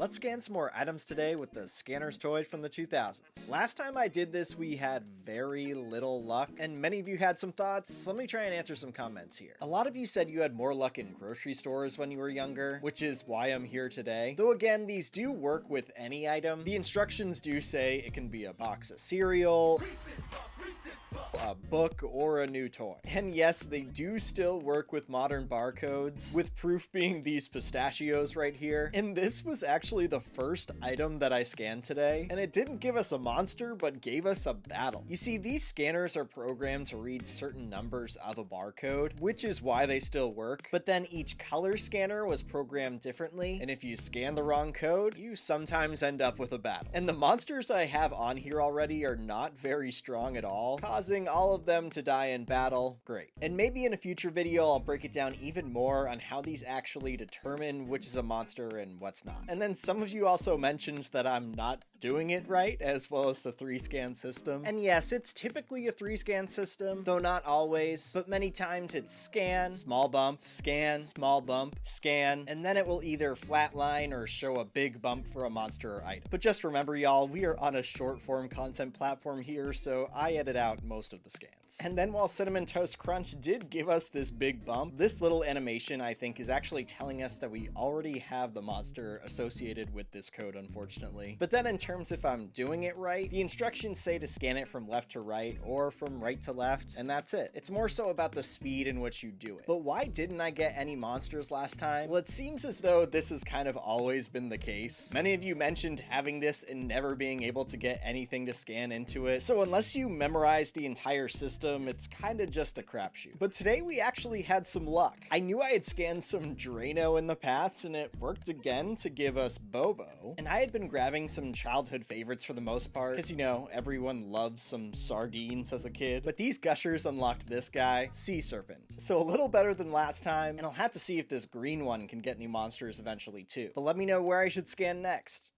Let's scan some more items today with the SKANNERZ toy from the 2000s. Last time I did this, we had very little luck, and many of you had some thoughts, so let me try and answer some comments here. A lot of you said you had more luck in grocery stores when you were younger, which is why I'm here today. Though again, these do work with any item. The instructions do say it can be a box of cereal, a book, or a new toy. And yes, they do still work with modern barcodes, with proof being these pistachios right here. And this was actually the first item that I scanned today, and it didn't give us a monster, but gave us a battle. You see, these scanners are programmed to read certain numbers of a barcode, which is why they still work, but then each color scanner was programmed differently, and if you scan the wrong code, you sometimes end up with a battle. And the monsters I have on here already are not very strong at all, causing all of them to die in battle. Great. And maybe in a future video, I'll break it down even more on how these actually determine which is a monster and what's not. And then some of you also mentioned that I'm not doing it right, as well as the 3-scan system. And yes, it's typically a 3-scan system, though not always, but many times it's scan, small bump, scan, small bump, scan, and then it will either flatline or show a big bump for a monster or item. But just remember, y'all, we are on a short form content platform here, so I edit out most of the scans. And then while Cinnamon Toast Crunch did give us this big bump, this little animation I think is actually telling us that we already have the monster associated with this code, unfortunately. But then in terms if I'm doing it right, the instructions say to scan it from left to right or from right to left, and that's it. It's more so about the speed in which you do it. But why didn't I get any monsters last time? Well, it seems as though this has kind of always been the case. Many of you mentioned having this and never being able to get anything to scan into it, so unless you memorize the entire system, it's kind of just a crapshoot. But today we actually had some luck. I knew I had scanned some Drano in the past, and it worked again to give us Bobo. And I had been grabbing some childhood favorites for the most part, because you know, everyone loves some sardines as a kid. But these gushers unlocked this guy, Sea Serpent. So a little better than last time, and I'll have to see if this green one can get any monsters eventually too. But let me know where I should scan next.